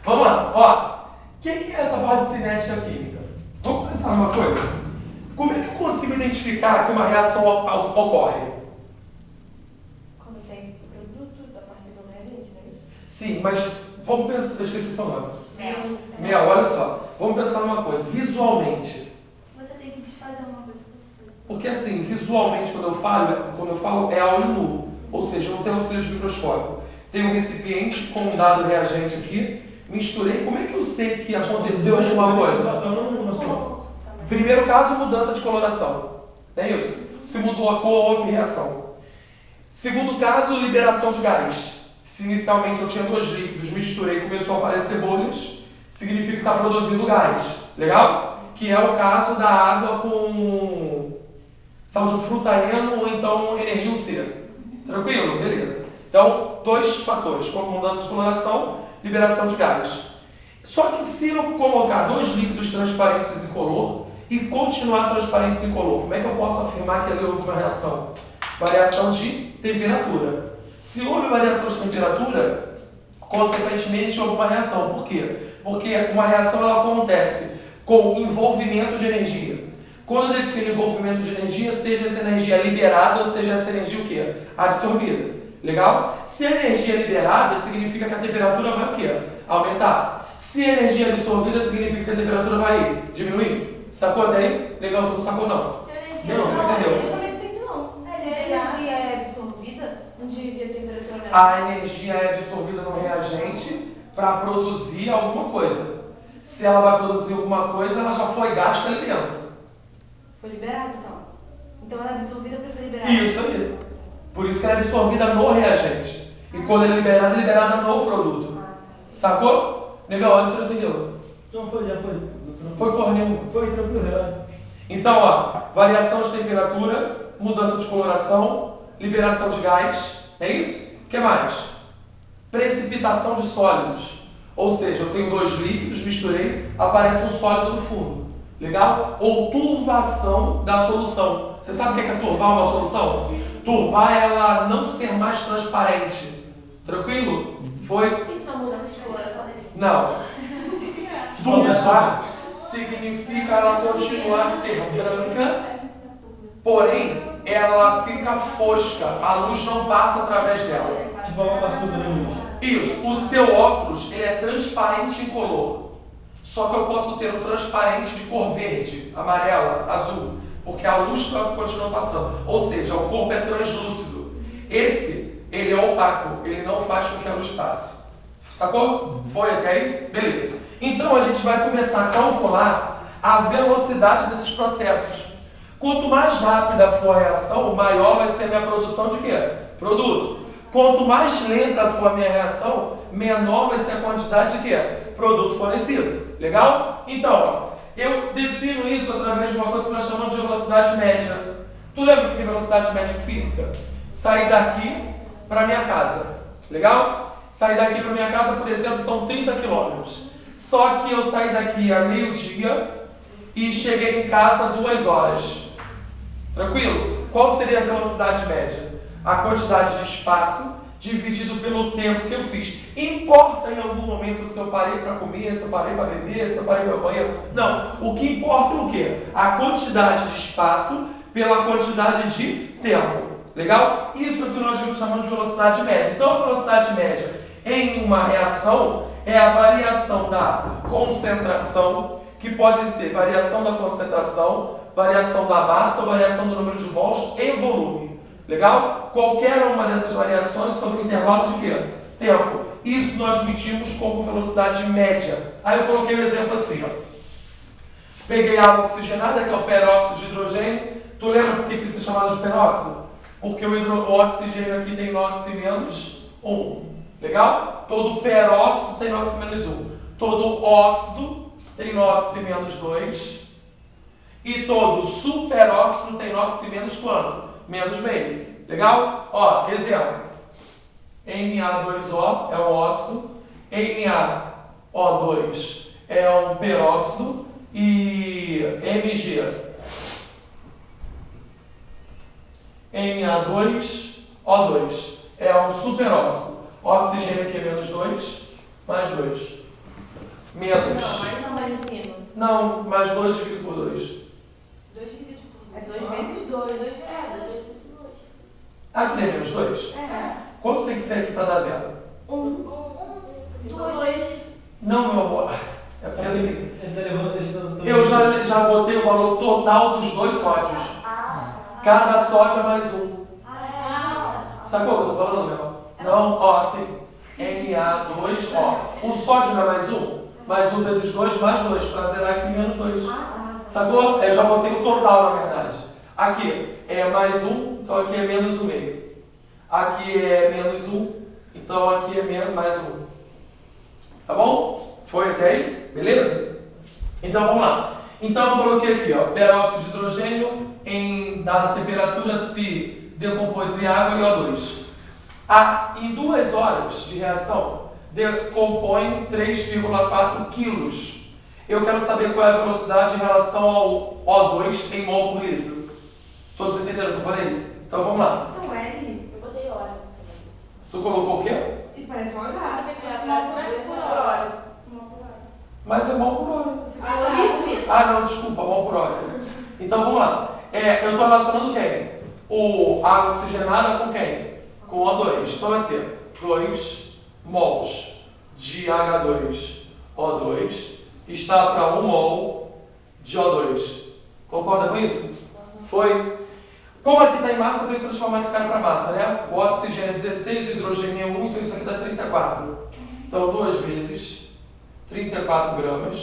Vamos lá, ó. O que é essa parte de cinética química? Vamos pensar numa coisa. Como é que eu consigo identificar que uma reação ocorre? Quando tem produto da parte do reagente, não é isso? Sim, mas vamos pensar. Eu esqueci seu nome. Mel. Olha só. Vamos pensar numa coisa. Visualmente. Você tem que desfazer uma coisa. Porque assim, visualmente, quando eu falo é a olho nu. Ou seja, eu não tenho auxílio de microscópio. Tem um recipiente com um dado reagente aqui, misturei. Como é que eu sei que aconteceu alguma coisa? Primeiro caso, mudança de coloração. É isso? Se mudou a cor, houve reação. Segundo caso, liberação de gás. Se inicialmente eu tinha 2 líquidos, misturei e começou a aparecer bolhas, significa que está produzindo gás. Legal? Que é o caso da água com sal de fruta eno ou então energia UC. Tranquilo? Beleza. Então, 2 fatores, como mudança de coloração, liberação de gás. Só que se eu colocar 2 líquidos transparentes incolor e continuar transparentes incolor, como é que eu posso afirmar que ali houve uma reação? Variação de temperatura. Se houve variação de temperatura, consequentemente houve uma reação. Por quê? Porque uma reação ela acontece com envolvimento de energia. Quando eu defino envolvimento de energia, seja essa energia liberada ou seja essa energia o quê? Absorvida. Legal? Se a energia é liberada, significa que a temperatura vai o quê? Aumentar. Se a energia é absorvida, significa que a temperatura vai diminuir. Sacou até aí? Legal, tu não sacou não? Não entendeu? Eu também não entendi não. Se a energia é absorvida, não devia ter temperatura menor. A energia é absorvida no reagente para produzir alguma coisa. Se ela vai produzir alguma coisa, ela já foi gasta ali dentro. Foi liberado então? Então ela é absorvida para ser liberada? Isso aí. Por isso que ela é absorvida no reagente. E quando é liberada no produto. Sacou? Legal, antes você não entendeu? Então foi, já foi. Foi por nenhum. Foi tranquilo, Então, ó, variação de temperatura, mudança de coloração, liberação de gás, é isso? O que mais? Precipitação de sólidos. Ou seja, eu tenho 2 líquidos, misturei, aparece um sólido no fundo. Legal? Ou turvação da solução. Você sabe o que é turvar uma solução? Turvar é ela não ser mais transparente. Tranquilo? Foi? Isso não muda de coloração? Não. Turvar significa ela continuar a ser branca, porém ela fica fosca, a luz não passa através dela. Tipo uma açúcar, né? Isso, o seu óculos ele é transparente incolor. Só que eu posso ter o transparente de cor verde, amarela, azul, porque a luz continua passando. Ou seja, o corpo é translúcido. Esse, ele é opaco, ele não faz com que a luz passe. Sacou? Foi até aí? Beleza. Então a gente vai começar a calcular a velocidade desses processos. Quanto mais rápida for a reação, maior vai ser a minha produção de quê? Produto. Quanto mais lenta for a minha reação, menor vai ser a quantidade de quê? Produto fornecido. Legal? Então, ó, eu defino isso através de uma coisa que nós chamamos de velocidade média. Tu lembra o que é velocidade média em física? Sair daqui para minha casa. Legal? Sair daqui para minha casa, por exemplo, são 30 km. Só que eu saí daqui a meio-dia e cheguei em casa 2 horas. Tranquilo? Qual seria a velocidade média? A quantidade de espaço dividido pelo tempo que eu fiz. Importa em algum momento se eu parei para comer, se eu parei para beber, se eu parei para o banheiro? Não. O que importa é o quê? A quantidade de espaço pela quantidade de tempo. Legal? Isso é o que nós chamamos de velocidade média. Então, a velocidade média em uma reação é a variação da concentração, que pode ser variação da concentração, variação da massa ou variação do número de mols em volume. Legal? Qualquer uma dessas variações sobre o intervalo de quê? Tempo. Isso nós medimos como velocidade média. Aí eu coloquei um exemplo assim, ó. Peguei água oxigenada, que é o peróxido de hidrogênio. Tu lembra por que isso é chamado de peróxido? Porque o oxigênio aqui tem NOx menos 1. Legal? Todo peróxido tem NOx menos 1. Todo óxido tem NOx menos 2. E todo superóxido tem NOx menos quanto? Menos meio. Legal? Ó, exemplo. Na2O é um óxido. NaO2 é um peróxido. E Na2O2 é um superóxido. Oxigênio aqui é menos 2. mais 2. Menos. Não, mais em cima. Não, mais 2 dividido por 2. 2 dividido por 2. É 2 vezes 2. É, 2 vezes 2. Aqui não é menos 2? É. Quanto tem que ser aqui para dar 0? 2. Não, meu amor. É porque assim, Ele tá levando esse... eu já botei o valor total dos dois sódios. Cada sódio é mais 1. Sacou o que eu tô falando, meu irmão? Não, ó, assim. Na2, ó. O sódio não é mais 1? Mais 1 vezes 2, mais 2. Para zerar aqui, menos 2. Sacou? Eu já botei o total, na verdade. Aqui é mais 1, então aqui é menos 1,5. Aqui é menos 1, então aqui é menos mais 1. Tá bom? Foi até aí? Beleza? Então vamos lá. Então eu coloquei aqui, ó, peróxido de hidrogênio em dada temperatura se decompôs em água e O2. Em 2 horas de reação, decompõe 3,4 quilos. Eu quero saber qual é a velocidade em relação ao O2 em mol por litro. Todos entenderam o que eu falei? Então vamos lá. São L. Eu botei hora. Tu colocou o quê? E parece um H. Por hora. Mas é mol por hora. Litro. Não, desculpa, mol por hora. Então vamos lá. Eu estou relacionando quem? A água oxigenada com quem? Com O2. Então vai ser 2 mols de H2O2 está para 1 mol de O2. Concorda com isso? Foi. Como aqui está em massa, eu tenho que transformar esse cara para massa, né? O oxigênio é 16, o hidrogênio é 1, então isso aqui dá 34. Então 2 vezes 34 gramas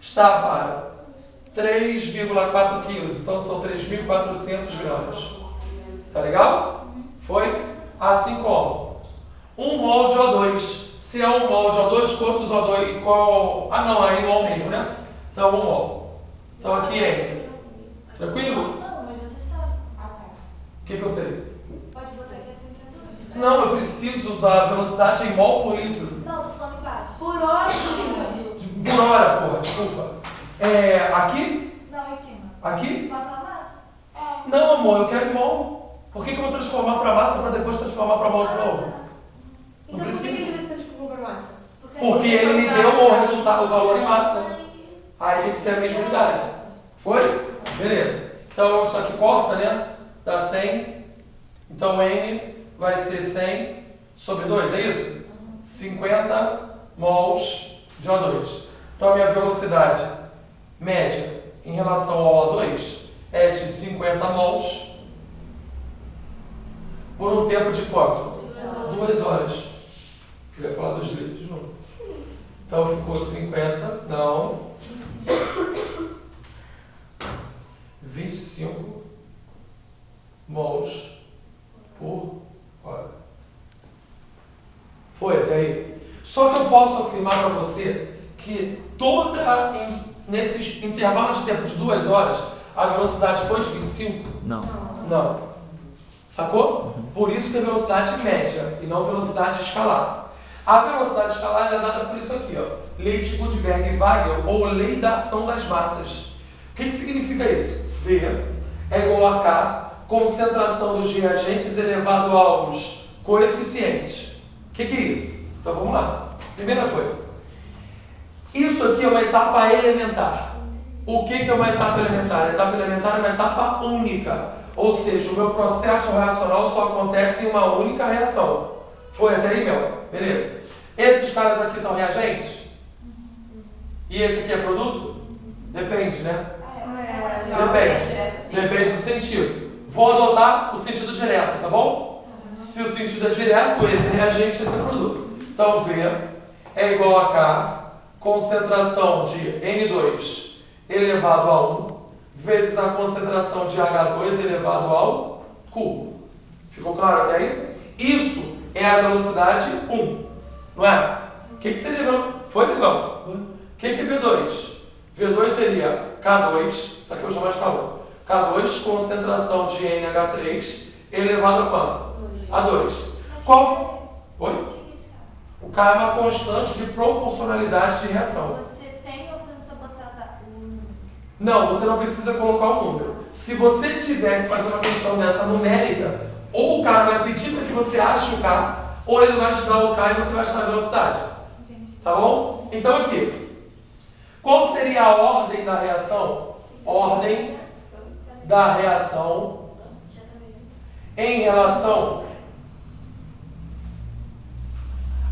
está para 3,4 quilos, então são 3.400 gramas. Tá legal? Foi? Assim como 1 mol de O2. Se é 1 mol de O2, quantos O2? Qual? Não, é em mol mesmo, né? Então 1 mol. Então aqui é. Tranquilo? Não, mas você sabe. O que eu sei? Pode botar aqui a 32. Não, eu preciso da velocidade em mol por litro. Não, tô falando embaixo. Por hora, Por hora, porra, desculpa. Aqui? Não, em cima. Aqui? Passa a massa? Não, amor, eu quero em mol. Por que eu vou transformar para massa para depois transformar para mol de novo? Então por que ele transformou para massa? Porque ele me deu o resultado, o valor em massa. Aí tem que ser a mesma unidade. Foi? Beleza. Então isso aqui corta, né? Dá 100. Então N vai ser 100 sobre 2, é isso? 50 mols de O2. Então a minha velocidade média em relação ao O2 é de 50 mols por um tempo de quanto? 2 horas. Eu ia falar 2 litros de novo. Então ficou 50, não. 25 mols por hora. Foi até aí? Só que eu posso afirmar para você que nesses intervalos de tempo de 2 horas, a velocidade foi de 25? Não. Não. Sacou? Por isso que é velocidade média e não velocidade escalar. A velocidade escalar é dada por isso aqui, ó. Lei de Gutenberg e Wagner, ou lei da ação das massas. O que significa isso? V é igual a K, concentração dos reagentes elevado aos coeficientes. O que é isso? Então vamos lá. Primeira coisa. Isso aqui é uma etapa elementar. O que é uma etapa elementar? A etapa elementar é uma etapa única. Ou seja, o meu processo reacional só acontece em uma única reação. Foi até aí, meu? Beleza. Esses caras aqui são reagentes? E esse aqui é produto? Depende, né? Depende. Depende do sentido. Vou adotar o sentido direto, tá bom? Se o sentido é direto, esse é reagente, esse é produto. Então, V é igual a K, concentração de N2 elevado a 1, vezes a concentração de H2 elevado ao cubo. Ficou claro até aí? Isso é a velocidade 1, não é? O que seria? Foi, legal? O que é V2? V2 seria K2, isso aqui eu chamo de calor. K2, concentração de NH3 elevado a quanto? A 2. Qual? Oi? O K é uma constante de proporcionalidade de reação. Você tem ou você não precisa botar Não, você não precisa colocar o número. Se você tiver que fazer uma questão dessa numérica, ou o K vai pedir para que você ache o K, ou ele vai te dar o K e você vai achar a velocidade. Tá bom? Então aqui, qual seria a ordem da reação? Ordem da reação em relação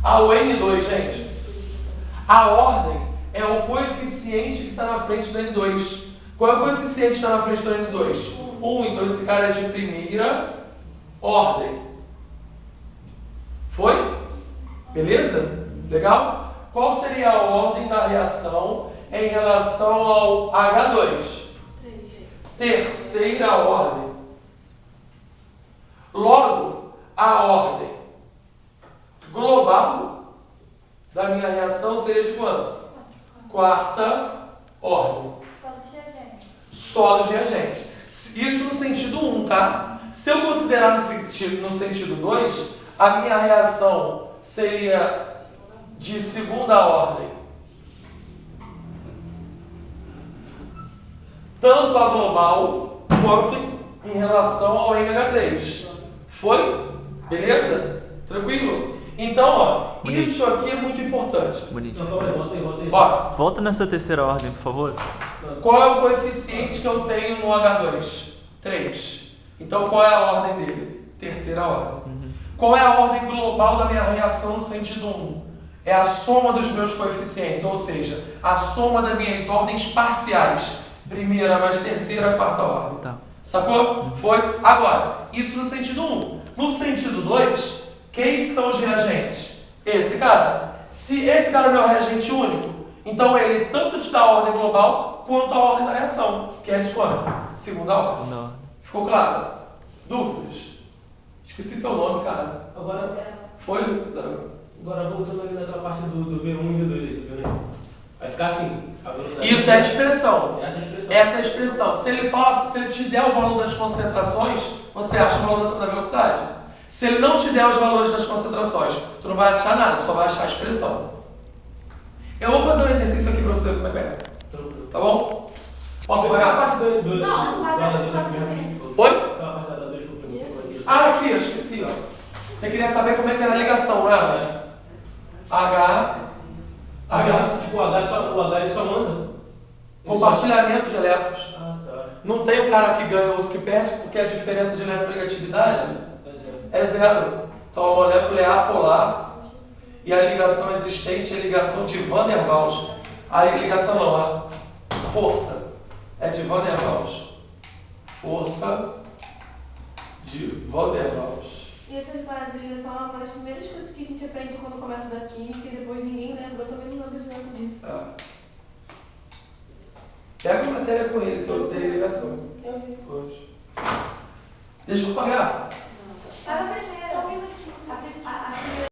ao N2, gente. A ordem é o coeficiente que está na frente do N2. Qual é o coeficiente que está na frente do N2? 1, então esse cara é de primeira ordem. Foi? Beleza? Legal? Qual seria a ordem da reação em relação ao H2? Terceira ordem. Logo, a ordem global da minha reação seria de quanto? Quarta ordem. Solos reagentes. Isso no sentido 1, tá? Se eu considerar no sentido 2, a minha reação seria de segunda ordem. Tanto a global quanto em relação ao NH3. Foi? Beleza? Tranquilo? Então, ó, Bonito. isso aqui é muito importante. Bonito. Então, volta aí. Ó, Volta nessa terceira ordem, por favor. qual é o coeficiente que eu tenho no H2? 3. Então, qual é a ordem dele? Terceira ordem. Qual é a ordem global da minha reação no sentido 1? É a soma dos meus coeficientes, ou seja, a soma das minhas ordens parciais. Primeira mais terceira, quarta ordem. Tá. Sacou? Foi? Agora, isso no sentido 1. No sentido 2, quem são os reagentes? Esse cara. Se esse cara é meu reagente único, então ele tanto te dá a ordem global quanto a ordem da reação, que é de quanto? Segunda ordem. Segunda ordem. Ficou claro? Dúvidas? Esqueci seu nome, cara. Foi? Agora voltando ali naquela parte do V1 e V2, viu, né? Vai ficar assim. A velocidade. Isso é a expressão. Essa é a expressão. Essa é a expressão. Se ele te der o valor das concentrações, você acha o valor da velocidade. Se ele não te der os valores das concentrações, tu não vai achar nada, só vai achar a expressão. Eu vou fazer um exercício aqui pra você ver como é que é. Tá bom? Posso Aquela pegar? parte do Não, não vai dar H2 pra aqui fazer. mesmo. Oi? Aquela parte da 2 que eu perguntei aqui. Ah, aqui, eu esqueci, ó. Você queria saber como é que era a ligação, né? H. Tipo, o H ele só manda. Compartilhamento de elétrons. Ah, tá. Não tem um cara que ganha e outro que perde, porque a diferença de eletronegatividade Pois é. é zero. Então a molécula é apolar e a ligação existente é a ligação de Van der Waals. A ligação não, a força é de Van der Waals. Força de Van der Waals. E essa paradas de ligação é uma das primeiras coisas que a gente aprende quando começa da química e depois ninguém lembra. Eu também não lembro de nada disso. Pega a matéria com isso, eu dei ligação. Eu vi. Hoje. Deixa eu pagar. Para primeiro. Só um minutinho.